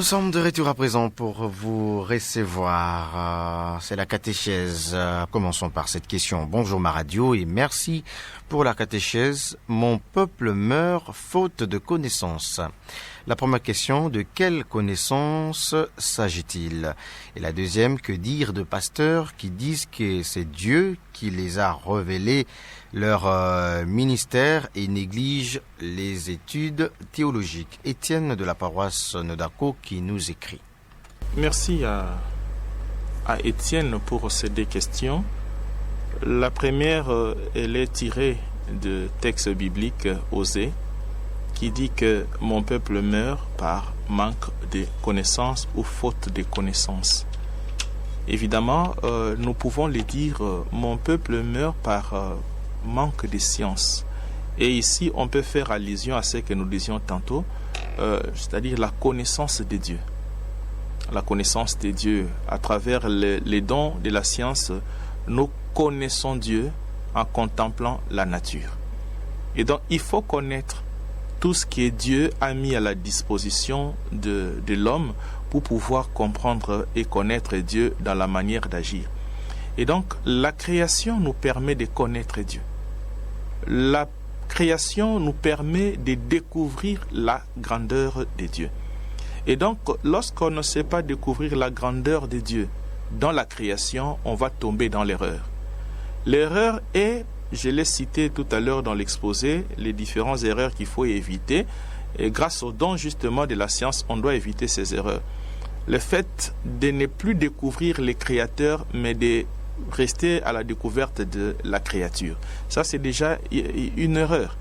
Nous sommes de retour à présent pour vous recevoir. C'est la catéchèse. Commençons par cette question. Bonjour ma radio et merci pour la catéchèse. Mon peuple meurt faute de connaissances. La première question, de quelle connaissance s'agit-il? Et la deuxième, que dire de pasteurs qui disent que c'est Dieu qui les a révélés leur ministère et néglige les études théologiques. Étienne de la paroisse Nodako qui nous écrit. Merci à Étienne pour ces deux questions. La première, elle est tirée de texte biblique Osée, qui dit que mon peuple meurt par manque de connaissances ou faute de connaissances. Évidemment, nous pouvons le dire, mon peuple meurt par manque de science. Et ici, on peut faire allusion à ce que nous disions tantôt, c'est-à-dire la connaissance de Dieu. La connaissance de Dieu. À travers les dons de la science, nous connaissons Dieu en contemplant la nature. Et donc, il faut connaître tout ce que Dieu a mis à la disposition de l'homme pour pouvoir comprendre et connaître Dieu dans la manière d'agir. Et donc, la création nous permet de connaître Dieu. La création nous permet de découvrir la grandeur de Dieu. Et donc, lorsqu'on ne sait pas découvrir la grandeur de Dieu dans la création, on va tomber dans l'erreur. L'erreur est, je l'ai cité tout à l'heure dans l'exposé, les différentes erreurs qu'il faut éviter. Et grâce au don justement de la science, on doit éviter ces erreurs. Le fait de ne plus découvrir les créateurs, mais de rester à la découverte de la créature. Ça, c'est déjà une erreur.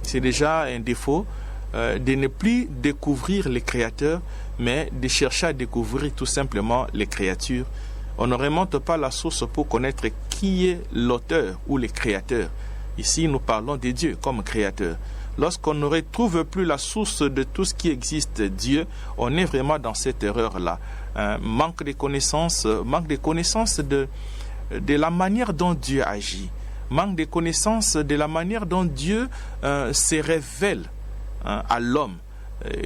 C'est déjà un défaut de ne plus découvrir les créateurs, mais de chercher à découvrir tout simplement les créatures. On ne remonte pas la source pour connaître qui est l'auteur ou les créateurs. Ici, nous parlons de Dieu comme créateur. Lorsqu'on ne retrouve plus la source de tout ce qui existe, Dieu, on est vraiment dans cette erreur-là. Manque de connaissances de la manière dont Dieu agit. Manque de connaissances de la manière dont Dieu se révèle à l'homme.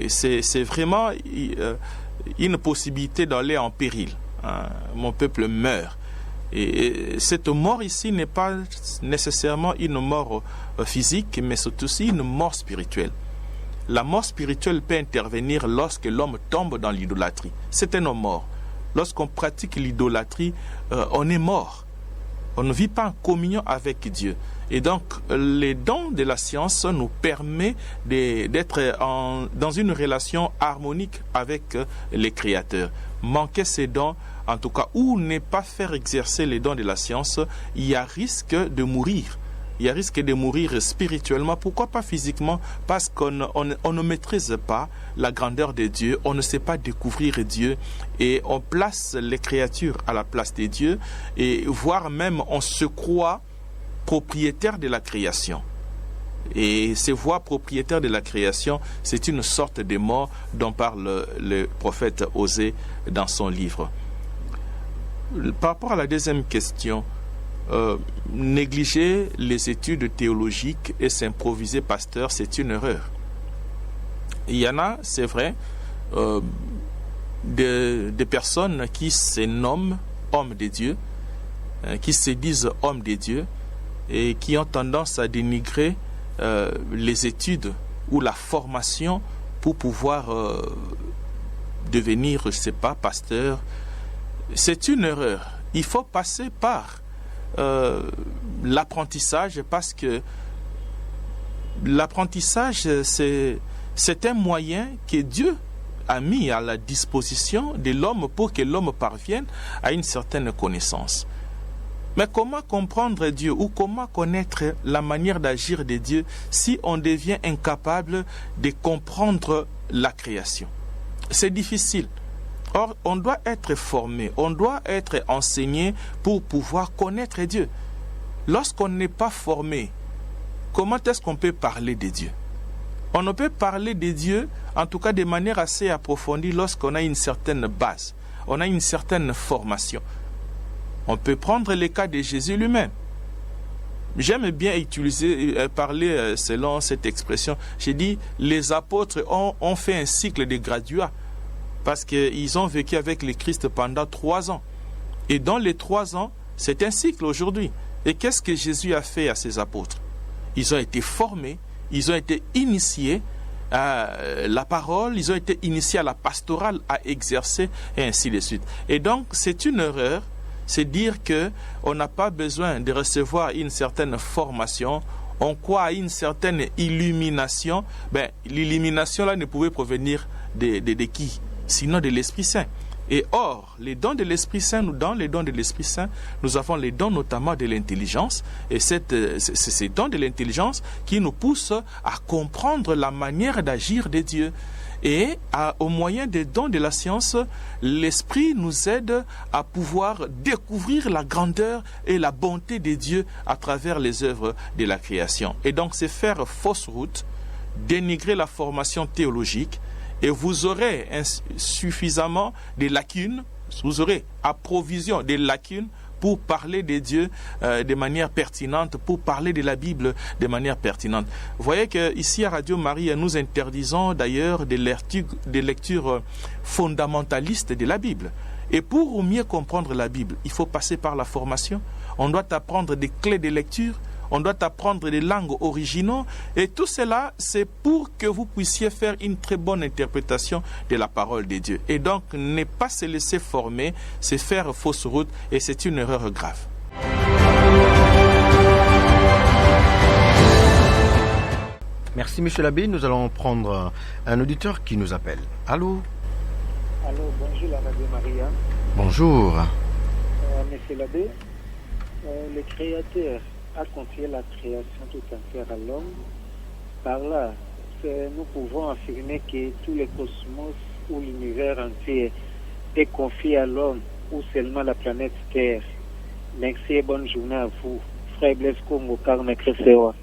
C'est vraiment une possibilité d'aller en péril. Mon peuple meurt. Et cette mort ici n'est pas nécessairement une mort physique, mais c'est aussi une mort spirituelle. La mort spirituelle peut intervenir lorsque l'homme tombe dans l'idolâtrie. C'est un homme mort. Lorsqu'on pratique l'idolâtrie, on est mort. On ne vit pas en communion avec Dieu. Et donc, les dons de la science nous permettent d'être dans une relation harmonique avec les créateurs. Manquer ces dons, en tout cas, ou ne pas faire exercer les dons de la science, il y a risque de mourir. Il y a risque de mourir spirituellement. Pourquoi pas physiquement? Parce qu'on ne maîtrise pas la grandeur de Dieu, on ne sait pas découvrir Dieu et on place les créatures à la place de Dieu et voire même on se croit propriétaire de la création. Et se voir propriétaire de la création, c'est une sorte de mort dont parle le prophète Osée dans son livre. Par rapport à la deuxième question, négliger les études théologiques et s'improviser pasteur, c'est une erreur. Il y en a, c'est vrai, des personnes qui se nomment hommes de Dieu, qui se disent hommes de Dieu et qui ont tendance à dénigrer les études ou la formation pour pouvoir devenir, je ne sais pas, pasteur. C'est une erreur. Il faut passer par l'apprentissage parce que l'apprentissage, c'est un moyen que Dieu a mis à la disposition de l'homme pour que l'homme parvienne à une certaine connaissance. Mais comment comprendre Dieu ou comment connaître la manière d'agir de Dieu si on devient incapable de comprendre la création? C'est difficile. Or, on doit être formé, on doit être enseigné pour pouvoir connaître Dieu. Lorsqu'on n'est pas formé, comment est-ce qu'on peut parler de Dieu? On ne peut parler de Dieu, en tout cas de manière assez approfondie, lorsqu'on a une certaine base, on a une certaine formation. On peut prendre le cas de Jésus lui-même. J'aime bien parler selon cette expression. J'ai dit, les apôtres ont fait un cycle de graduats. parce qu'ils ont vécu avec le Christ pendant 3 ans. Et dans les 3 ans, c'est un cycle aujourd'hui. Et qu'est-ce que Jésus a fait à ses apôtres? Ils ont été formés, ils ont été initiés à la parole, ils ont été initiés à la pastorale, à exercer, et ainsi de suite. Et donc, c'est une erreur, c'est dire qu'on n'a pas besoin de recevoir une certaine formation, on croit à une certaine illumination. L'illumination là ne pouvait provenir de qui? Sinon de l'Esprit Saint. Et or, les dons de l'Esprit Saint, dans les dons de l'Esprit Saint, nous avons les dons notamment de l'intelligence, et c'est ces dons de l'intelligence qui nous poussent à comprendre la manière d'agir de Dieu. Et au moyen des dons de la science, l'Esprit nous aide à pouvoir découvrir la grandeur et la bonté de Dieu à travers les œuvres de la création. Et donc, c'est faire fausse route, dénigrer la formation théologique, et vous aurez suffisamment de lacunes, vous aurez à provision des lacunes pour parler de Dieu de manière pertinente, pour parler de la Bible de manière pertinente. Vous voyez qu'ici à Radio Maria, nous interdisons d'ailleurs des lectures fondamentalistes de la Bible. Et pour mieux comprendre la Bible, il faut passer par la formation. On doit apprendre des clés de lecture, on doit apprendre des langues originaux, et tout cela, c'est pour que vous puissiez faire une très bonne interprétation de la parole de Dieu. Et donc, ne pas se laisser former, c'est faire fausse route, et c'est une erreur grave. Merci, monsieur l'abbé. Nous allons prendre un auditeur qui nous appelle. Allô? Allô, bonjour la Radio Maria. Bonjour. Monsieur l'abbé, le Créateur a confié la création tout entière à l'homme. Par là, nous pouvons affirmer que tout le cosmos ou l'univers entier est confié à l'homme ou seulement la planète Terre. Merci et bonne journée à vous. Frère Blaise Congo, Carme Cressewa.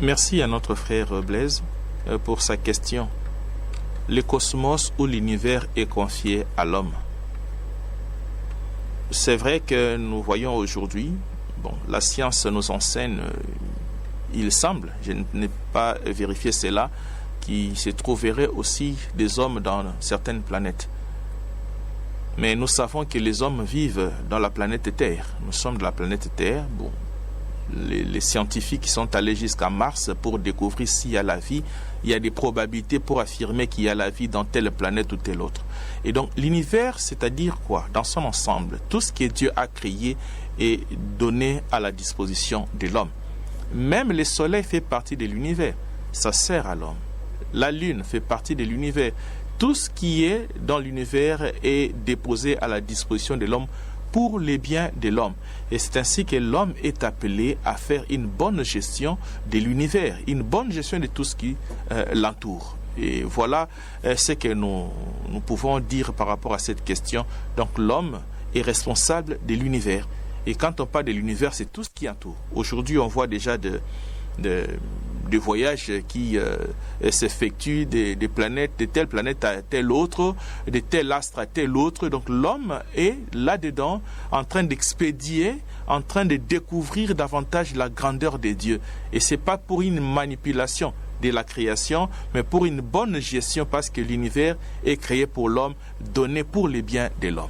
Merci à notre frère Blaise pour sa question. Le cosmos ou l'univers est confié à l'homme. C'est vrai que nous voyons aujourd'hui, la science nous enseigne, il semble, je n'ai pas vérifié cela, qu'il se trouverait aussi des hommes dans certaines planètes. Mais nous savons que les hommes vivent dans la planète Terre. Nous sommes de la planète Terre. Les scientifiques sont allés jusqu'à Mars pour découvrir s'il y a la vie. Il y a des probabilités pour affirmer qu'il y a la vie dans telle planète ou telle autre. Et donc l'univers, c'est-à-dire quoi? Dans son ensemble, tout ce que Dieu a créé est donné à la disposition de l'homme. Même le soleil fait partie de l'univers. Ça sert à l'homme. La lune fait partie de l'univers. Tout ce qui est dans l'univers est déposé à la disposition de l'homme pour les biens de l'homme. Et c'est ainsi que l'homme est appelé à faire une bonne gestion de l'univers, une bonne gestion de tout ce qui l'entoure. Et voilà ce que nous pouvons dire par rapport à cette question. Donc l'homme est responsable de l'univers. Et quand on parle de l'univers, c'est tout ce qui entoure. Aujourd'hui, on voit déjà des voyages qui s'effectuent des planètes, de telle planète à telle autre, de tel astre à tel autre. Donc l'homme est là-dedans en train d'expédier, en train de découvrir davantage la grandeur de Dieu. Et ce n'est pas pour une manipulation de la création, mais pour une bonne gestion, parce que l'univers est créé pour l'homme, donné pour les biens de l'homme.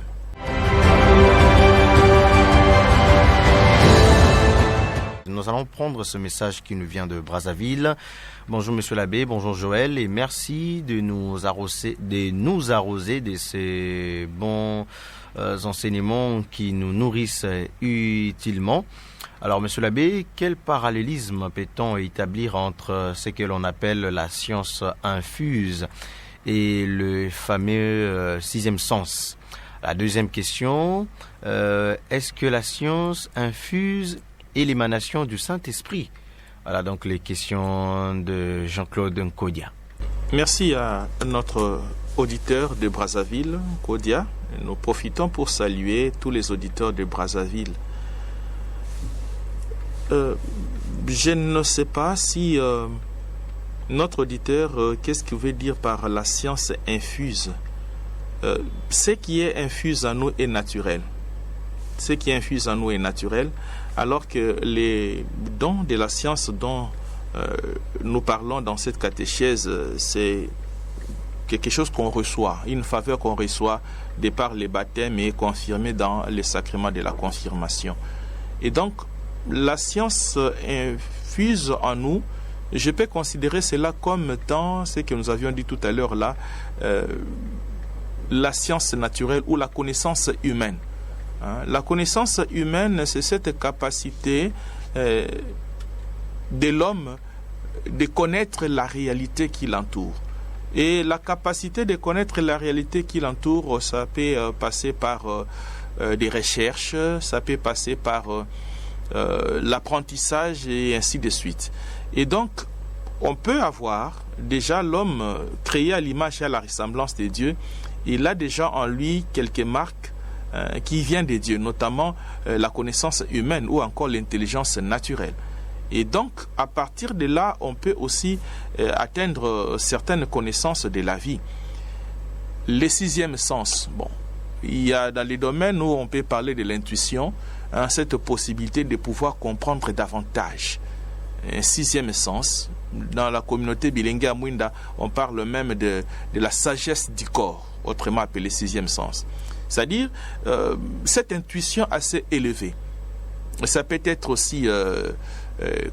Nous allons prendre ce message qui nous vient de Brazzaville. Bonjour monsieur l'abbé, bonjour Joël, et merci de nous arroser de ces bons enseignements qui nous nourrissent utilement. Alors monsieur l'abbé, quel parallélisme peut-on établir entre ce que l'on appelle la science infuse et le fameux sixième sens? La deuxième question, est-ce que la science infuse et l'émanation du Saint-Esprit? Voilà donc les questions de Jean-Claude Nkodia. Merci à notre auditeur de Brazzaville, Nkodia. Nous profitons pour saluer tous les auditeurs de Brazzaville. Je ne sais pas si notre auditeur, qu'est-ce qu'il veut dire par la science infuse? Ce qui est infuse en nous est naturel. Ce qui infuse en nous est naturel, alors que les dons de la science dont nous parlons dans cette catéchèse, c'est quelque chose qu'on reçoit, une faveur qu'on reçoit de par les baptêmes et confirmée dans les sacrements de la confirmation. Et donc, la science infuse en nous, je peux considérer cela comme étant ce que nous avions dit tout à l'heure là, la science naturelle ou la connaissance humaine. La connaissance humaine, c'est cette capacité de l'homme de connaître la réalité qui l'entoure. Et la capacité de connaître la réalité qui l'entoure, ça peut passer par des recherches, ça peut passer par l'apprentissage et ainsi de suite. Et donc, on peut avoir déjà l'homme créé à l'image et à la ressemblance de Dieu. Il a déjà en lui quelques marques qui viennent de Dieu, notamment la connaissance humaine ou encore l'intelligence naturelle. Et donc, à partir de là, on peut aussi atteindre certaines connaissances de la vie. Le sixième sens, bon, il y a dans les domaines où on peut parler de l'intuition, cette possibilité de pouvoir comprendre davantage. Un sixième sens, dans la communauté bilingue à Mwinda, on parle même de la sagesse du corps, autrement appelé sixième sens. C'est-à-dire cette intuition assez élevée. Ça peut être aussi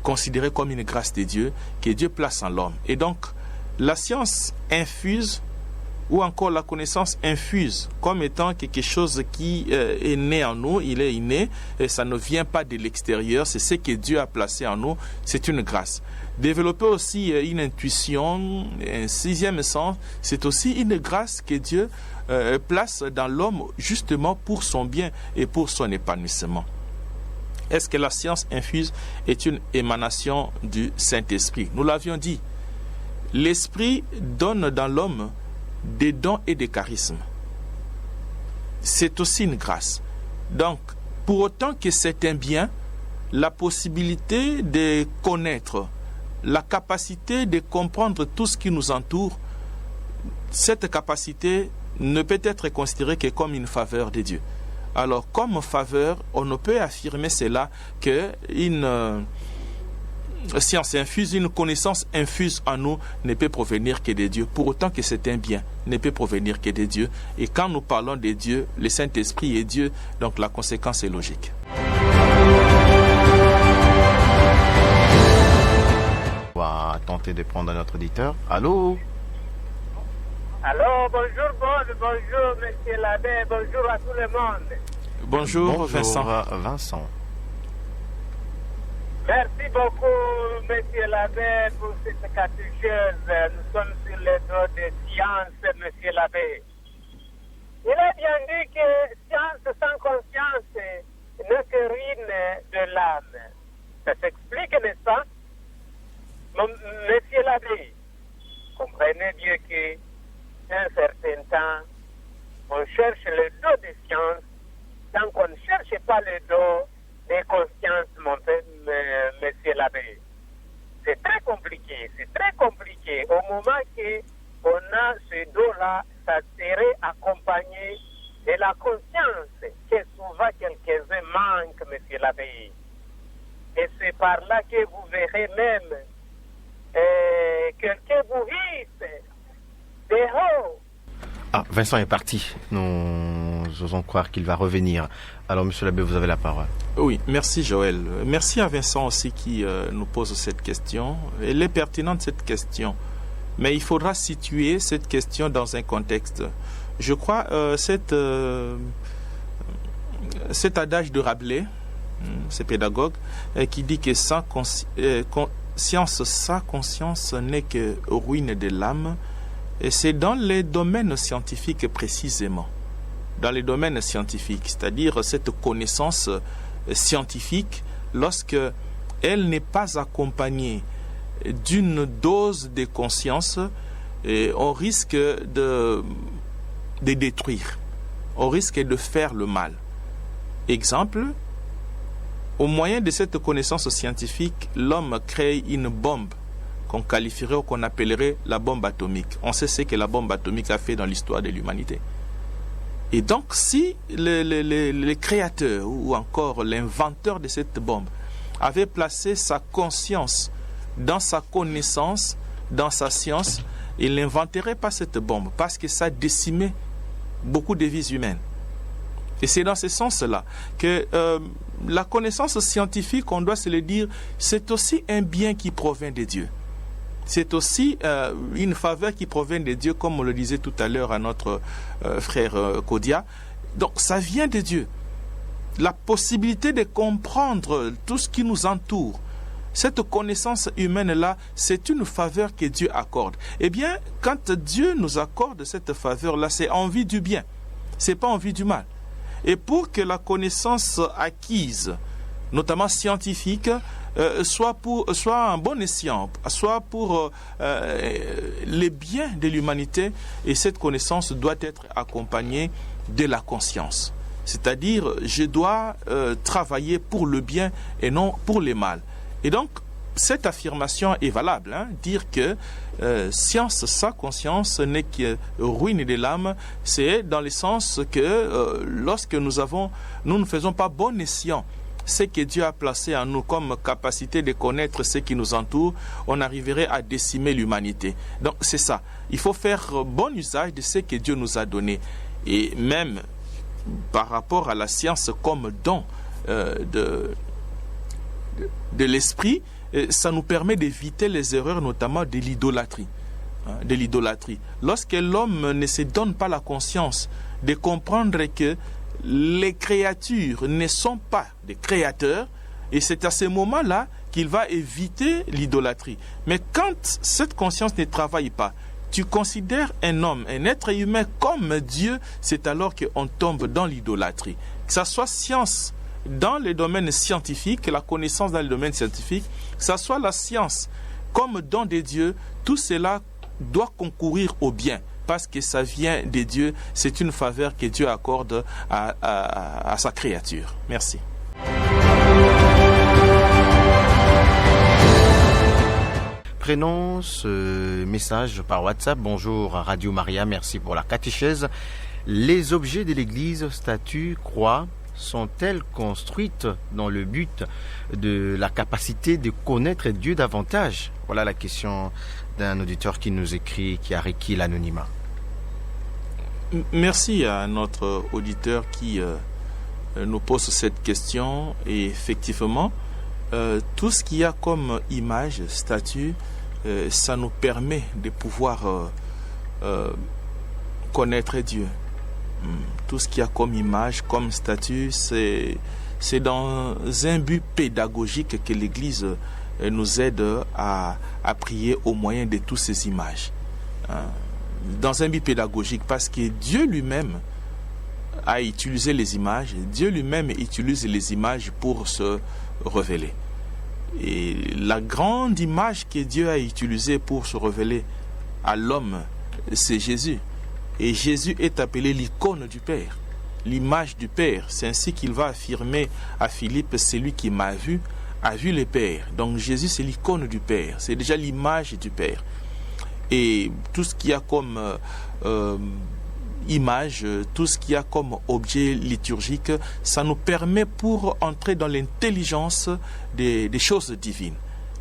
considéré comme une grâce de Dieu que Dieu place en l'homme. Et donc, la science infuse ou encore la connaissance infuse comme étant quelque chose qui est né en nous, il est inné, et ça ne vient pas de l'extérieur, c'est ce que Dieu a placé en nous, c'est une grâce. Développer aussi une intuition, un sixième sens, c'est aussi une grâce que Dieu place dans l'homme justement pour son bien et pour son épanouissement. Est-ce que la science infuse est une émanation du Saint-Esprit? Nous l'avions dit, l'Esprit donne dans l'homme des dons et des charismes. C'est aussi une grâce. Donc, pour autant que c'est un bien, la possibilité de connaître, la capacité de comprendre tout ce qui nous entoure, cette capacité ne peut être considérée que comme une faveur de Dieu. Alors, comme faveur, on ne peut affirmer cela qu'une science infuse, une connaissance infuse en nous ne peut provenir que de Dieu. Pour autant que c'est un bien, ne peut provenir que de Dieu. Et quand nous parlons de Dieu, le Saint-Esprit est Dieu, donc la conséquence est logique. On va tenter de prendre notre auditeur. Allô? Allô, bonjour, monsieur l'abbé, bonjour à tout le monde. Bonjour Vincent. Vincent. Merci beaucoup, monsieur l'abbé, pour cette catéchèse. Nous sommes sur le dos des sciences, monsieur l'abbé. Il a bien dit que science sans conscience ne que ruine de l'âme. Ça s'explique, n'est-ce pas? Monsieur l'abbé, comprenez bien que un certain temps, on cherche le dos des sciences, tant qu'on ne cherche pas le dos des consciences, monsieur l'abbé. C'est très compliqué. Au moment qu'on a ce dos-là, ça serait accompagné de la conscience, que souvent quelques-uns manquent, monsieur l'abbé. Et c'est par là que vous verrez même quelqu'un vous hisse. Ah, Vincent est parti. Nous osons croire qu'il va revenir. Alors, monsieur l'abbé, vous avez la parole. Oui, merci Joël. Merci à Vincent aussi qui nous pose cette question. Elle est pertinente, cette question. Mais il faudra situer cette question dans un contexte. Je crois cet adage de Rabelais, ce pédagogue, qui dit que science sans conscience n'est que ruine de l'âme. Et c'est dans les domaines scientifiques précisément. Dans les domaines scientifiques, c'est-à-dire cette connaissance scientifique, lorsque elle n'est pas accompagnée d'une dose de conscience, on risque de détruire, on risque de faire le mal. Exemple, au moyen de cette connaissance scientifique, l'homme crée une bombe qu'on qualifierait ou qu'on appellerait la bombe atomique. On sait ce que la bombe atomique a fait dans l'histoire de l'humanité. Et donc, si le créateur ou encore l'inventeur de cette bombe avait placé sa conscience dans sa connaissance, dans sa science, il n'inventerait pas cette bombe parce que ça décimait beaucoup de vies humaines. Et c'est dans ce sens-là que la connaissance scientifique, on doit se le dire, c'est aussi un bien qui provient de Dieu. C'est aussi une faveur qui provient de Dieu, comme on le disait tout à l'heure à notre frère Kodia. Donc ça vient de Dieu. La possibilité de comprendre tout ce qui nous entoure, cette connaissance humaine-là, c'est une faveur que Dieu accorde. Eh bien, quand Dieu nous accorde cette faveur-là, c'est en vue du bien. Ce n'est pas en vue du mal. Et pour que la connaissance acquise, notamment scientifique, soit un bon escient, soit pour les biens de l'humanité, et cette connaissance doit être accompagnée de la conscience. C'est-à-dire, je dois travailler pour le bien et non pour le mal. Et donc, cette affirmation est valable, dire que science sans conscience n'est que ruine de l'âme, c'est dans le sens que lorsque nous ne faisons pas bon escient ce que Dieu a placé en nous comme capacité de connaître ce qui nous entoure, on arriverait à décimer l'humanité. Donc c'est ça, il faut faire bon usage de ce que Dieu nous a donné. Et même par rapport à la science comme don de l'esprit, ça nous permet d'éviter les erreurs, notamment de l'idolâtrie. Lorsque l'homme ne se donne pas la conscience de comprendre que les créatures ne sont pas des créateurs, et c'est à ce moment-là qu'il va éviter l'idolâtrie. Mais quand cette conscience ne travaille pas, tu considères un homme, un être humain comme Dieu, c'est alors qu'on tombe dans l'idolâtrie. Que ce soit science dans le domaine scientifique, la connaissance dans le domaine scientifique, que ce soit la science comme don de Dieu, tout cela doit concourir au bien, parce que ça vient de Dieu, c'est une faveur que Dieu accorde à sa créature. Merci. Prenons ce message par WhatsApp. Bonjour Radio Maria, merci pour la catéchèse. Les objets de l'Église, statues, croix, sont-elles construites dans le but de la capacité de connaître Dieu davantage? Voilà la question d'un auditeur qui nous écrit, qui a requis l'anonymat. Merci à notre auditeur qui nous pose cette question. Et effectivement, tout ce qu'il y a comme image, statue, ça nous permet de pouvoir connaître Dieu. Tout ce qu'il y a comme image, comme statue, c'est dans un but pédagogique que l'Église nous aide à prier au moyen de toutes ces images. Dans un but pédagogique, parce que Dieu lui-même a utilisé les images, Dieu lui-même utilise les images pour se révéler. Et la grande image que Dieu a utilisée pour se révéler à l'homme, c'est Jésus. Et Jésus est appelé l'icône du Père, l'image du Père. C'est ainsi qu'il va affirmer à Philippe, celui qui m'a vu, a vu le Père. Donc Jésus, c'est l'icône du Père, c'est déjà l'image du Père. Et tout ce qu'il y a comme image, tout ce qu'il y a comme objet liturgique, ça nous permet pour entrer dans l'intelligence des choses divines.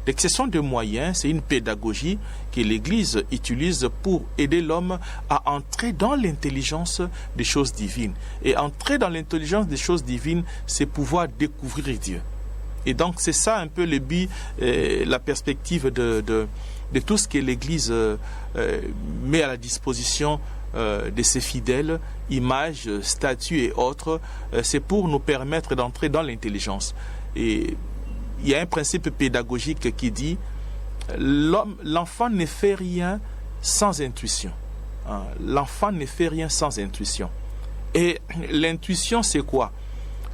Donc ce sont des moyens, c'est une pédagogie que l'Église utilise pour aider l'homme à entrer dans l'intelligence des choses divines. Et entrer dans l'intelligence des choses divines, c'est pouvoir découvrir Dieu. Et donc c'est ça un peu le but, la perspective de tout ce que l'Église met à la disposition de ses fidèles, images, statues et autres, c'est pour nous permettre d'entrer dans l'intelligence. Et il y a un principe pédagogique qui dit l'enfant ne fait rien sans intuition. L'enfant ne fait rien sans intuition. Et l'intuition, c'est quoi?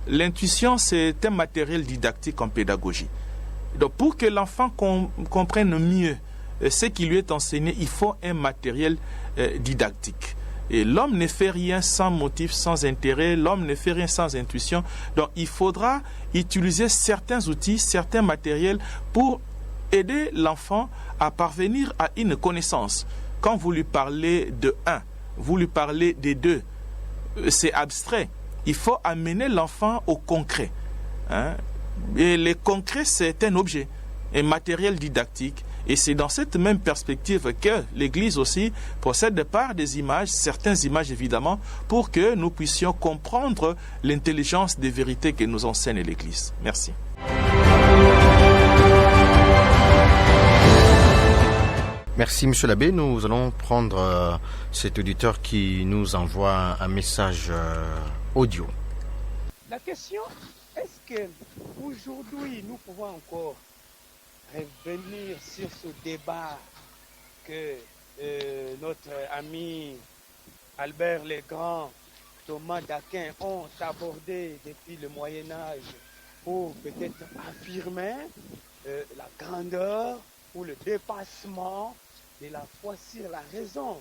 L'intuition, c'est un matériel didactique en pédagogie. Donc, pour que l'enfant comprenne mieux ce qui lui est enseigné, il faut un matériel didactique. Et l'homme ne fait rien sans motif, sans intérêt. L'homme ne fait rien sans intuition. Donc, il faudra utiliser certains outils, certains matériels pour aider l'enfant à parvenir à une connaissance. Quand vous lui parlez de 1, vous lui parlez de 2, c'est abstrait. Il faut amener l'enfant au concret. Et le concret, c'est un objet, un matériel didactique. Et c'est dans cette même perspective que l'Église aussi procède par des images, certaines images évidemment, pour que nous puissions comprendre l'intelligence des vérités que nous enseigne l'Église. Merci. Merci, Monsieur l'abbé. Nous allons prendre cet auditeur qui nous envoie un message audio. La question, est-ce que aujourd'hui nous pouvons encore revenir sur ce débat que notre ami Albert le Grand, Thomas d'Aquin ont abordé depuis le Moyen-Âge pour peut-être affirmer la grandeur ou le dépassement de la foi sur la raison.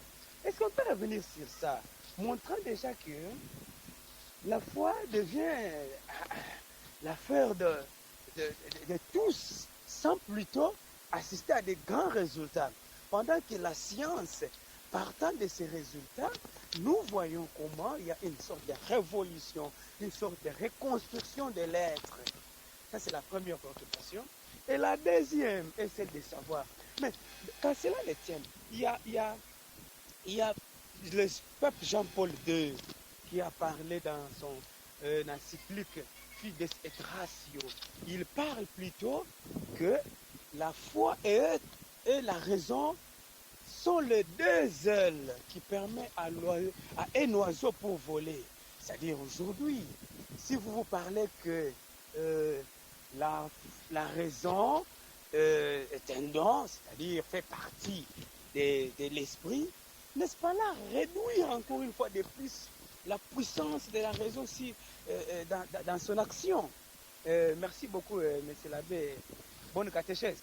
Est-ce qu'on peut revenir sur ça, montrant déjà que la foi devient l'affaire de tous, sans plutôt assister à des grands résultats. Pendant que la science, partant de ces résultats, nous voyons comment il y a une sorte de révolution, une sorte de reconstruction de l'être. Ça, c'est la première préoccupation. Et la deuxième est celle de savoir. Mais quand cela le tient, il y a le pape Jean-Paul II qui a parlé dans son encyclique Fides et Ratio. Il parle plutôt que la foi et la raison sont les deux ailes qui permettent à un oiseau pour voler. C'est-à-dire aujourd'hui, si vous parlez que la raison est un don, c'est-à-dire fait partie de l'esprit, n'est-ce pas là réduire encore une fois de plus la puissance de la raison aussi dans son action. Merci beaucoup, monsieur l'abbé. Bonne catéchèse.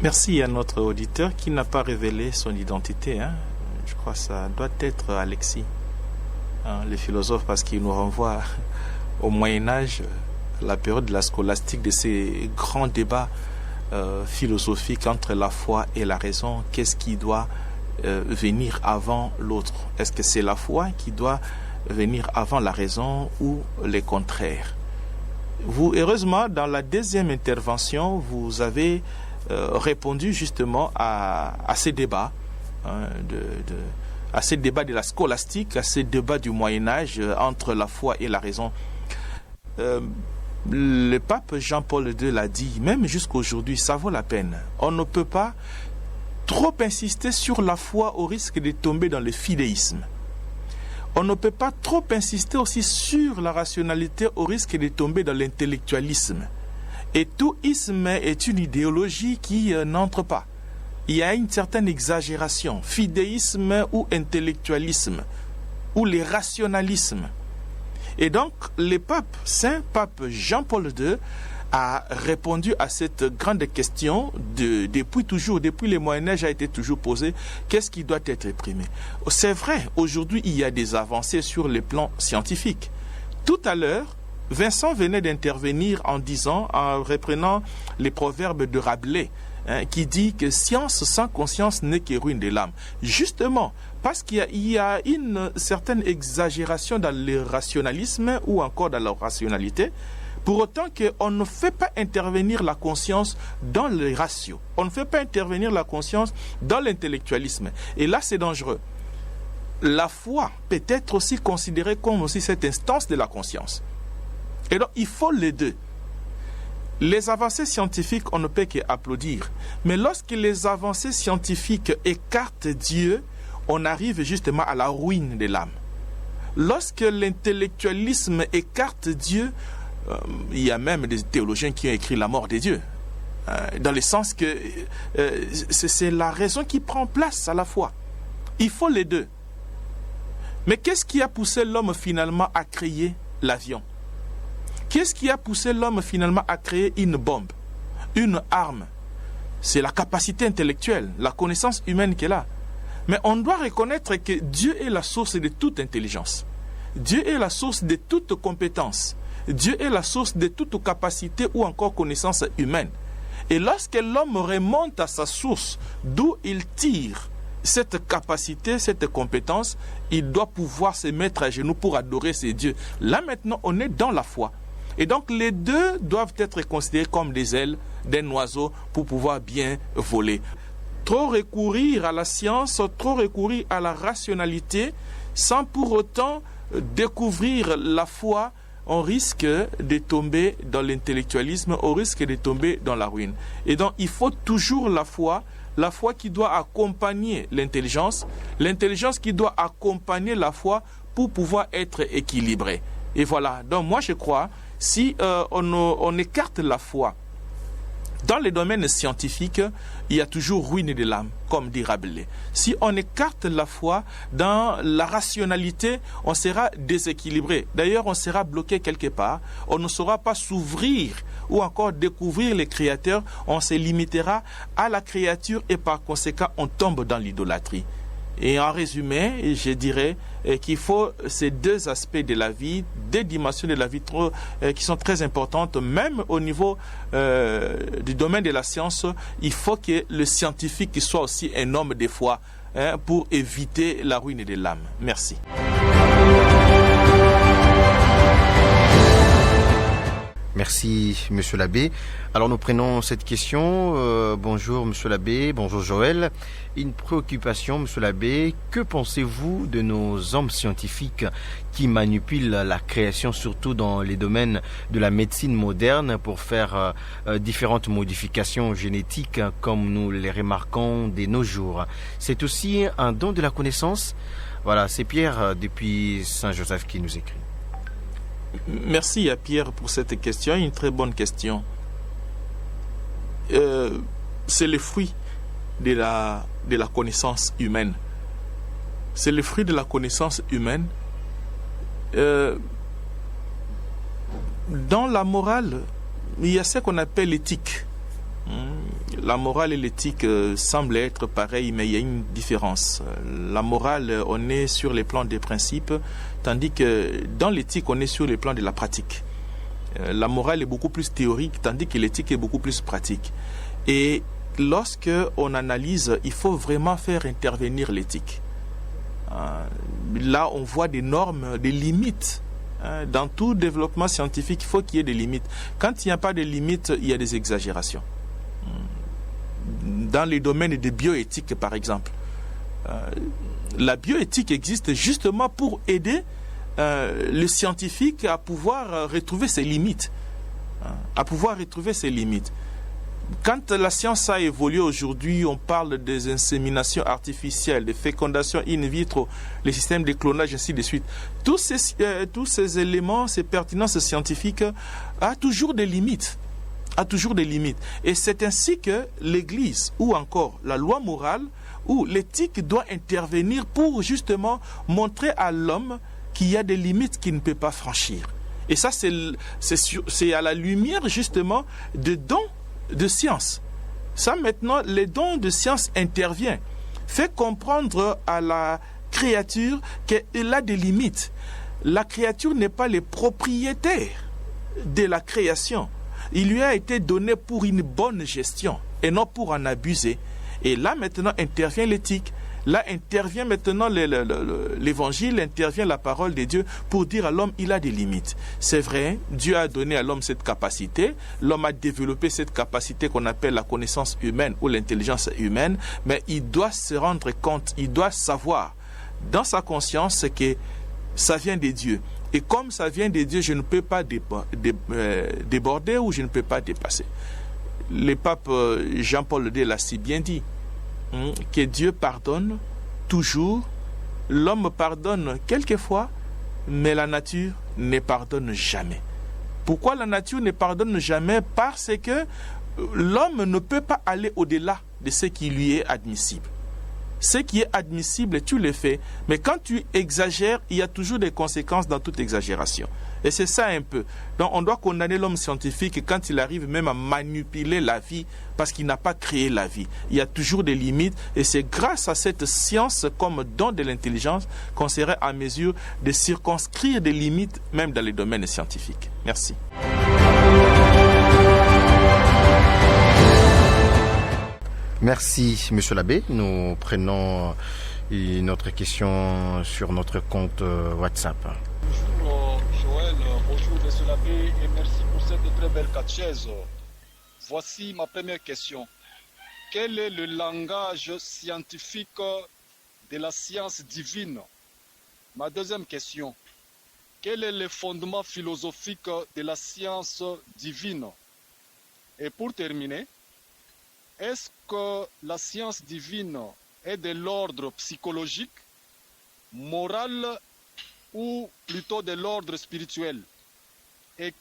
Merci à notre auditeur qui n'a pas révélé son identité. Je crois que ça doit être Alexis, le philosophe, parce qu'il nous renvoie au Moyen-Âge, la période de la scolastique, de ces grands débats philosophiques entre la foi et la raison. Qu'est-ce qui doit venir avant l'autre? Est-ce que c'est la foi qui doit venir avant la raison ou le contraire? Vous, heureusement, dans la deuxième intervention, vous avez répondu justement à ces débats, à ces débats de la scolastique, à ces débats du Moyen-Âge entre la foi et la raison. Le pape Jean-Paul II l'a dit, même jusqu'aujourd'hui, ça vaut la peine. On ne peut pas trop insister sur la foi au risque de tomber dans le fidéisme. On ne peut pas trop insister aussi sur la rationalité au risque de tomber dans l'intellectualisme. Et tout isme est une idéologie qui n'entre pas. Il y a une certaine exagération, fidéisme ou intellectualisme, ou le rationalisme. Et donc, le pape, Saint Pape Jean-Paul II, a répondu à cette grande question depuis le Moyen-Âge a été toujours posée, qu'est-ce qui doit être exprimé? C'est vrai, aujourd'hui, il y a des avancées sur le plan scientifique. Tout à l'heure, Vincent venait d'intervenir en reprenant les proverbes de Rabelais, qui dit que science sans conscience n'est que ruine de l'âme. Justement, parce qu'il y a une certaine exagération dans le rationalisme ou encore dans la rationalité, pour autant qu'on ne fait pas intervenir la conscience dans les ratios. On ne fait pas intervenir la conscience dans l'intellectualisme. Et là, c'est dangereux. La foi peut être aussi considérée comme aussi cette instance de la conscience. Et donc, il faut les deux. Les avancées scientifiques, on ne peut qu'applaudir. Mais lorsque les avancées scientifiques écartent Dieu, on arrive justement à la ruine de l'âme. Lorsque l'intellectualisme écarte Dieu, il y a même des théologiens qui ont écrit la mort de Dieu, dans le sens que c'est la raison qui prend place à la foi. Il faut les deux. Mais qu'est-ce qui a poussé l'homme finalement à créer l'avion? Qu'est-ce qui a poussé l'homme finalement à créer une bombe, une arme? C'est la capacité intellectuelle, la connaissance humaine qu'elle a. Mais on doit reconnaître que Dieu est la source de toute intelligence. Dieu est la source de toute compétence. Dieu est la source de toute capacité ou encore connaissance humaine. Et lorsque l'homme remonte à sa source, d'où il tire cette capacité, cette compétence, il doit pouvoir se mettre à genoux pour adorer ses dieux. Là maintenant, on est dans la foi. Et donc les deux doivent être considérés comme des ailes d'un oiseau pour pouvoir bien voler. Trop recourir à la science, trop recourir à la rationalité, sans pour autant découvrir la foi, on risque de tomber dans l'intellectualisme, on risque de tomber dans la ruine. Et donc il faut toujours la foi qui doit accompagner l'intelligence qui doit accompagner la foi pour pouvoir être équilibré. Et voilà, donc moi je crois, si on écarte la foi dans les domaines scientifiques, il y a toujours ruine de l'âme, comme dit Rabelais. Si on écarte la foi dans la rationalité, on sera déséquilibré. D'ailleurs, on sera bloqué quelque part. On ne saura pas s'ouvrir ou encore découvrir les créateurs. On se limitera à la créature et par conséquent, on tombe dans l'idolâtrie. Et en résumé, je dirais qu'il faut ces deux aspects de la vie, deux dimensions de la vie qui sont très importantes, même au niveau du domaine de la science. Il faut que le scientifique soit aussi un homme de foi pour éviter la ruine de l'âme. Merci. Merci, Monsieur l'abbé. Alors, nous prenons cette question. Bonjour, Monsieur l'abbé. Bonjour, Joël. Une préoccupation, Monsieur l'abbé. Que pensez-vous de nos hommes scientifiques qui manipulent la création, surtout dans les domaines de la médecine moderne, pour faire différentes modifications génétiques, comme nous les remarquons de nos jours? C'est aussi un don de la connaissance. Voilà, c'est Pierre depuis Saint-Joseph qui nous écrit. Merci à Pierre pour cette question, une très bonne question. C'est le fruit de la connaissance humaine. C'est le fruit de la connaissance humaine. Dans la morale, il y a ce qu'on appelle l'éthique. La morale et l'éthique semblent être pareilles, mais il y a une différence. La morale, on est sur les plans des principes, tandis que dans l'éthique, on est sur les plans de la pratique. La morale est beaucoup plus théorique, tandis que l'éthique est beaucoup plus pratique. Et lorsque on analyse, il faut vraiment faire intervenir l'éthique. Là, on voit des normes, des limites. Dans tout développement scientifique, il faut qu'il y ait des limites. Quand il n'y a pas de limites, il y a des exagérations. Dans les domaines de bioéthique, par exemple, la bioéthique existe justement pour aider le scientifique à pouvoir retrouver ses limites. Quand la science a évolué aujourd'hui, on parle des inséminations artificielles, des fécondations in vitro, les systèmes de clonage, ainsi de suite. Tous ces éléments, ces pertinences scientifiques ont toujours des limites. Et c'est ainsi que l'Église, ou encore la loi morale, ou l'éthique doit intervenir pour justement montrer à l'homme qu'il y a des limites qu'il ne peut pas franchir. Et ça, c'est à la lumière justement de dons de science. Ça, maintenant, les dons de science interviennent. Fait comprendre à la créature qu'elle a des limites. La créature n'est pas le propriétaire de la création. Il lui a été donné pour une bonne gestion et non pour en abuser. Et là, maintenant, intervient l'éthique. Là, intervient maintenant l'évangile, intervient la parole de Dieu pour dire à l'homme, il a des limites. C'est vrai, Dieu a donné à l'homme cette capacité. L'homme a développé cette capacité qu'on appelle la connaissance humaine ou l'intelligence humaine. Mais il doit se rendre compte, il doit savoir dans sa conscience que ça vient de Dieu. Et comme ça vient de Dieu, je ne peux pas déborder ou je ne peux pas dépasser. Le pape Jean-Paul II l'a si bien dit, que Dieu pardonne toujours, l'homme pardonne quelquefois, mais la nature ne pardonne jamais. Pourquoi la nature ne pardonne jamais? Parce que l'homme ne peut pas aller au-delà de ce qui lui est admissible. Ce qui est admissible, tu le fais. Mais quand tu exagères, il y a toujours des conséquences dans toute exagération. Et c'est ça un peu. Donc on doit condamner l'homme scientifique quand il arrive même à manipuler la vie parce qu'il n'a pas créé la vie. Il y a toujours des limites et c'est grâce à cette science comme don de l'intelligence qu'on serait à mesure de circonscrire des limites même dans les domaines scientifiques. Merci. Merci, Monsieur l'abbé. Nous prenons une autre question sur notre compte WhatsApp. Bonjour Joël, Bonjour, monsieur l'abbé, et merci pour cette très belle catéchèse. Voici ma première question. Quel est le langage scientifique de la science divine? Ma deuxième question. Quel est le fondement philosophique de la science divine? Et pour terminer, est-ce que la science divine est de l'ordre psychologique, moral ou plutôt de l'ordre spirituel? Et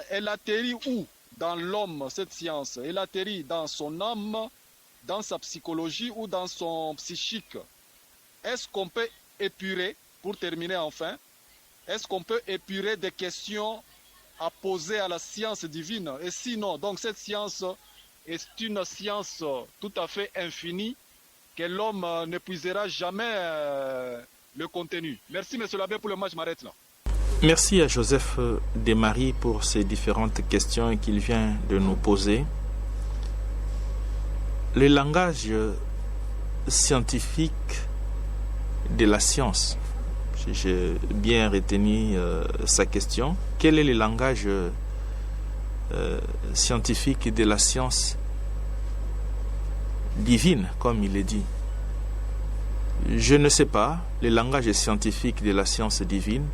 elle atterrit où dans l'homme, cette science? Elle atterrit dans son âme, dans sa psychologie ou dans son psychique? Est-ce qu'on peut épurer, pour terminer enfin, est-ce qu'on peut épurer des questions à poser à la science divine? Et sinon, donc cette science est une science tout à fait infinie que l'homme n'épuisera jamais le contenu. Merci, monsieur l'abbé, pour le match, je m'arrête là. Merci à Joseph Desmaries pour ces différentes questions qu'il vient de nous poser. Le langage scientifique de la science. J'ai bien retenu sa question. Quel est le langage scientifique de la science divine, comme il est dit? Je ne sais pas le langage scientifique de la science divine.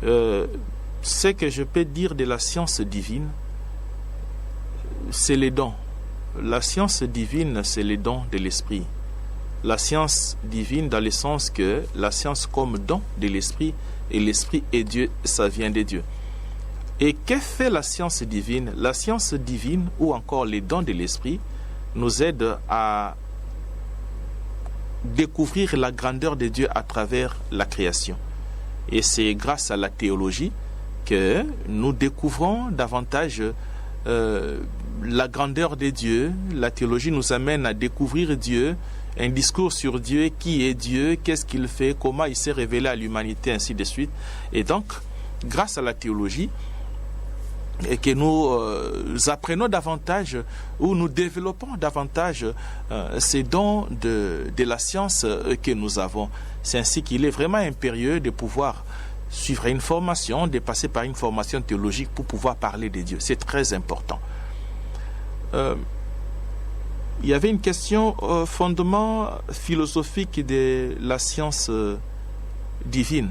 Ce que je peux dire de la science divine, c'est les dons. La science divine, c'est les dons de l'esprit. La science divine dans le sens que la science comme don de l'esprit, et l'esprit est Dieu, ça vient de Dieu. Et que fait la science divine? La science divine ou encore les dons de l'esprit nous aident à découvrir la grandeur de Dieu à travers la création. Et c'est grâce à la théologie que nous découvrons davantage la grandeur de Dieu. La théologie nous amène à découvrir Dieu, un discours sur Dieu, qui est Dieu, qu'est-ce qu'il fait, comment il s'est révélé à l'humanité, ainsi de suite. Et donc, grâce à la théologie, et que nous apprenons davantage ou nous développons davantage ces dons de la science que nous avons. C'est ainsi qu'il est vraiment impérieux de pouvoir suivre une formation, de passer par une formation théologique pour pouvoir parler de Dieu. C'est très important. Il y avait une question fondement philosophique de la science divine.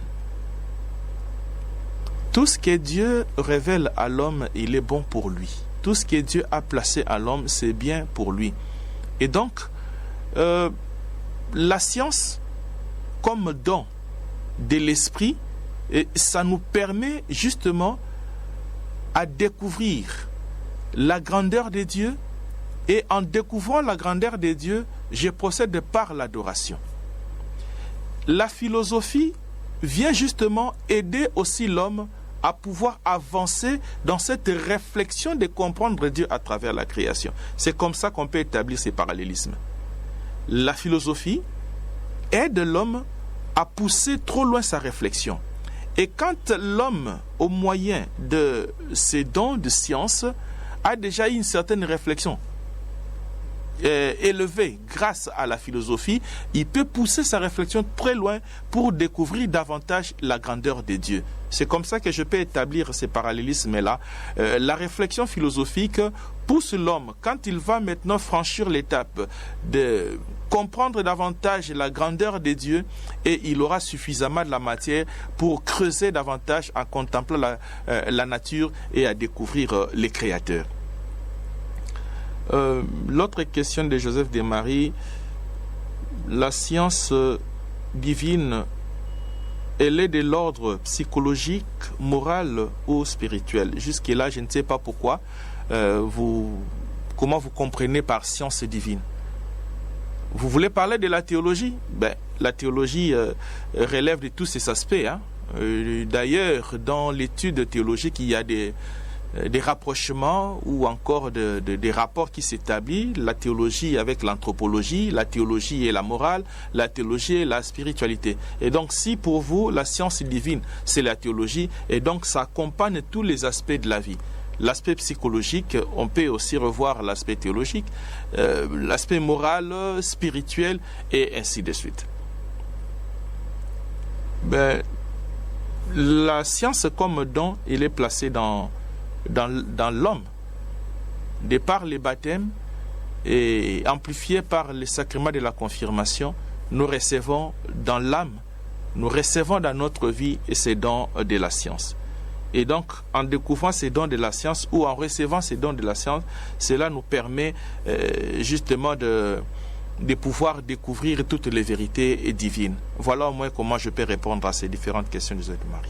Tout ce que Dieu révèle à l'homme, il est bon pour lui. Tout ce que Dieu a placé à l'homme, c'est bien pour lui. Et donc, la science, comme don de l'esprit, ça nous permet justement à découvrir la grandeur de Dieu. Et en découvrant la grandeur de Dieu, je procède par l'adoration. La philosophie vient justement aider aussi l'homme à pouvoir avancer dans cette réflexion de comprendre Dieu à travers la création. C'est comme ça qu'on peut établir ces parallélismes. La philosophie aide l'homme à pousser trop loin sa réflexion. Et quand l'homme, au moyen de ses dons de science, a déjà eu une certaine réflexion élevé grâce à la philosophie, il peut pousser sa réflexion très loin pour découvrir davantage la grandeur de Dieu. C'est comme ça que je peux établir ces parallélismes-là. La réflexion philosophique pousse l'homme, quand il va maintenant franchir l'étape de comprendre davantage la grandeur de Dieu, et il aura suffisamment de la matière pour creuser davantage en contemplant la nature et à découvrir les créateurs. L'autre question de Joseph Desmaries, la science divine, elle est de l'ordre psychologique, moral ou spirituel? Jusque-là, je ne sais pas pourquoi. Comment vous comprenez par science divine? Vous voulez parler de la théologie? La théologie relève de tous ces aspects. D'ailleurs, dans l'étude théologique, il y a des rapprochements ou encore des rapports qui s'établissent, la théologie avec l'anthropologie, la théologie et la morale, la théologie et la spiritualité. Et donc, si pour vous, la science divine, c'est la théologie, et donc ça accompagne tous les aspects de la vie. L'aspect psychologique, on peut aussi revoir l'aspect théologique, l'aspect moral, spirituel, et ainsi de suite. la science comme don, il est placé dans l'homme. De par les baptêmes et amplifié par les sacrements de la confirmation, nous recevons dans l'âme, nous recevons dans notre vie ces dons de la science. Et donc, en découvrant ces dons de la science ou en recevant ces dons de la science, cela nous permet justement de pouvoir découvrir toutes les vérités divines. Voilà au moins comment je peux répondre à ces différentes questions de Marie.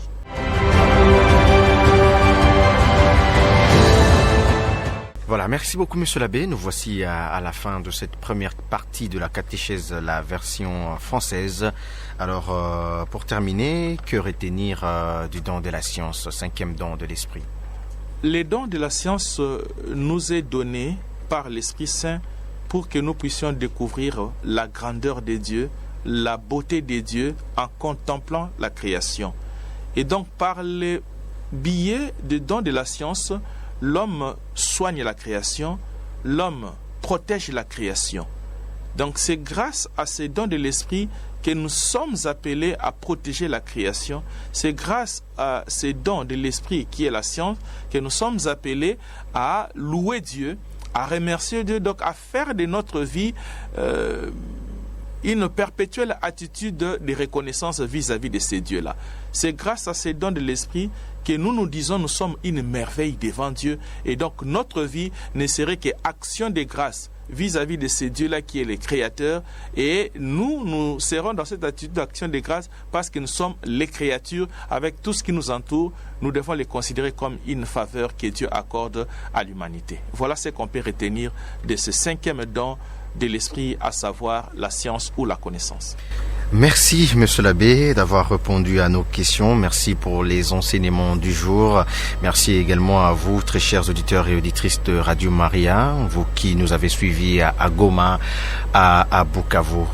Voilà, merci beaucoup Monsieur l'abbé. Nous voici à la fin de cette première partie de la catéchèse, la version française. Alors, pour terminer, que retenir du don de la science, 5e don de l'Esprit? Les dons de la science nous est donné par l'Esprit Saint pour que nous puissions découvrir la grandeur de Dieu, la beauté de Dieu en contemplant la création. Et donc, par les biais des dons de la science, l'homme soigne la création, l'homme protège la création. Donc c'est grâce à ces dons de l'esprit que nous sommes appelés à protéger la création. C'est grâce à ces dons de l'esprit qui est la science que nous sommes appelés à louer Dieu, à remercier Dieu, donc à faire de notre vie une perpétuelle attitude de reconnaissance vis-à-vis de ces dieux-là. C'est grâce à ces dons de l'esprit que nous disons nous sommes une merveille devant Dieu, et donc notre vie ne serait qu'action de grâce vis-à-vis de ces dieux-là qui est le Créateur, et nous serons dans cette attitude d'action de grâce parce que nous sommes les créatures. Avec tout ce qui nous entoure, nous devons les considérer comme une faveur que Dieu accorde à l'humanité. Voilà ce qu'on peut retenir de ce 5e don de l'esprit, à savoir la science ou la connaissance. Merci, Monsieur l'abbé, d'avoir répondu à nos questions. Merci pour les enseignements du jour. Merci également à vous, très chers auditeurs et auditrices de Radio Maria, vous qui nous avez suivis à Goma, à Bukavu.